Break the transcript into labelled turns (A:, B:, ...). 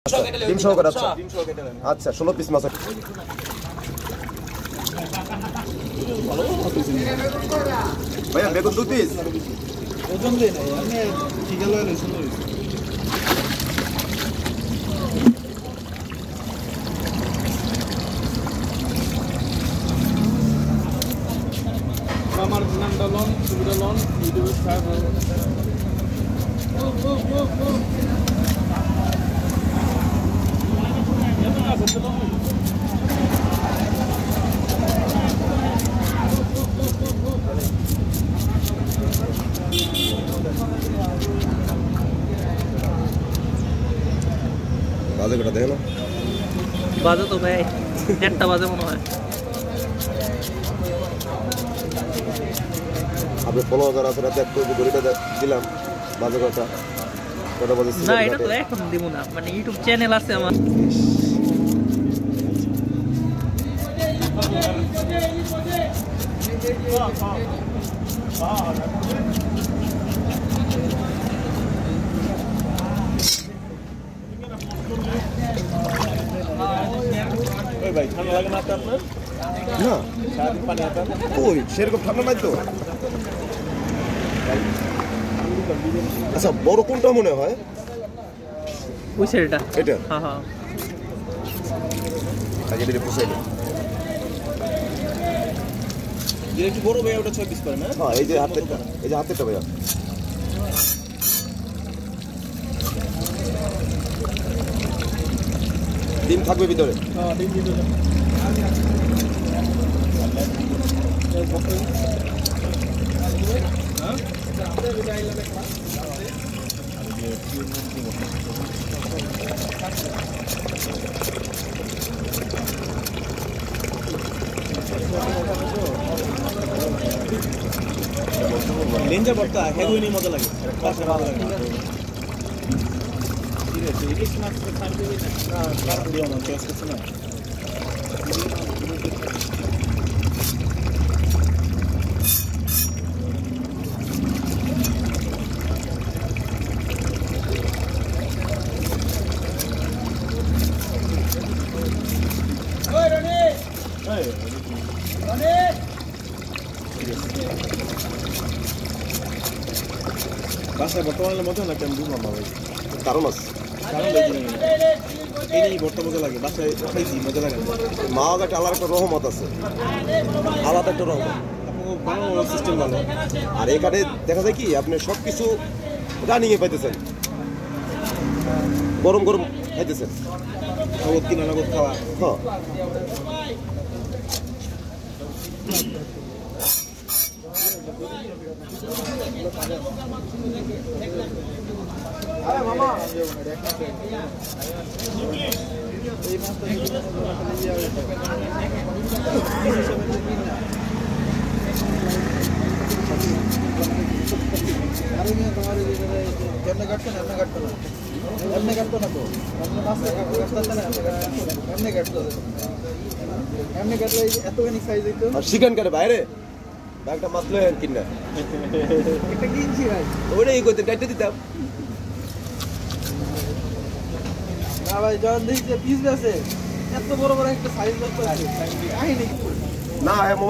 A: ডিম সহকারে। আচ্ছা 16 পিস মাছ। ভাইয়া বেগুন 2 পিস।
B: ওজন দেই নাই আমি ঠিক আছে লই সুন্দর হইছে। আমার নাম দলন সুবিদলন ইউটিউবে সার্চ
A: বাজে কটা দেখো না
C: বাজে তো ভাই একটা বাজে মনে হয়।
A: আপনি 15,000 আছে রাতে একটু গড়িটা দিলাম বাজে কটা কটা বাজে
C: না এটা তো এখন দিব না, মানে ইউটিউব চ্যানেল আছে আমার।
B: ওই ভাই ঠান্ডা লাগে না আপনার?
A: না
B: সারাদিন পানি আনতাম
A: ওই সেরকম ঠান্ডা নাই তো। আচ্ছা বড় কোনটা মনে হয়?
C: ওই সেলটা
A: এটা
C: হ্যাঁ হ্যাঁ
A: আগে দিলে পুষাইলে।
B: যে একটু বড় ভাই ওটা 6 পিস করে না?
A: হ্যাঁ এই যে হাতেরটা, এই যে হাতেরটা ভাইয়া। ডিম থাকবে ভিতরে।
B: হ্যাঁ ডিম দিয়ে দাও। লেঞ্জা ভর্তা হেগুইনি মজা লাগে, পাশে ভালো লাগে। ঠিক আছে ইলিশ মাছ তো খাইতে হবে না, কার দিও না টেস্ট করছ না। ওই রনি ওই রনি বাসায় বর্তমানের মতো না কেমন বুঝলাম না ভাই।
A: কারণ আছে
B: এই ভর্তা মজা লাগে, বাসায় খাইছি মজা লাগে।
A: মা একটা আলাদা একটা রহমত আছে, আলাদা একটা রহমত।
B: আপনার বানানোর সিস্টেম ভালো।
A: আর এখানে দেখা যায় কি আপনি সব কিছু রানিংয়ে পাইতেছেন, গরম গরম খাইতেছেন।
B: নগদ কিনা নগদ খাওয়া।
A: হ্যাঁ
B: আরে মামা এই মাছটা আরে মিয়া তোমার কেমনে কাটছো না এমনি কাটতো না, এমনি কাটতো না তো এমনি মাছটা কাটতো না, এমনি কাটতো, এমনি কাটলে এতখানি সাইজ হইতো।
A: আর চিকেন কাটে বাইরে একটা মাছ লয় কিনা
B: একটা কিনছি ভাই,
A: ওইটাই করতে কাটতে দিতাম
B: না ভাই যখন দেখছি পিস আছে এত বড় বড় একটা সাইজ করতে কাহিনী
A: না। হ্যাঁ মোবাইল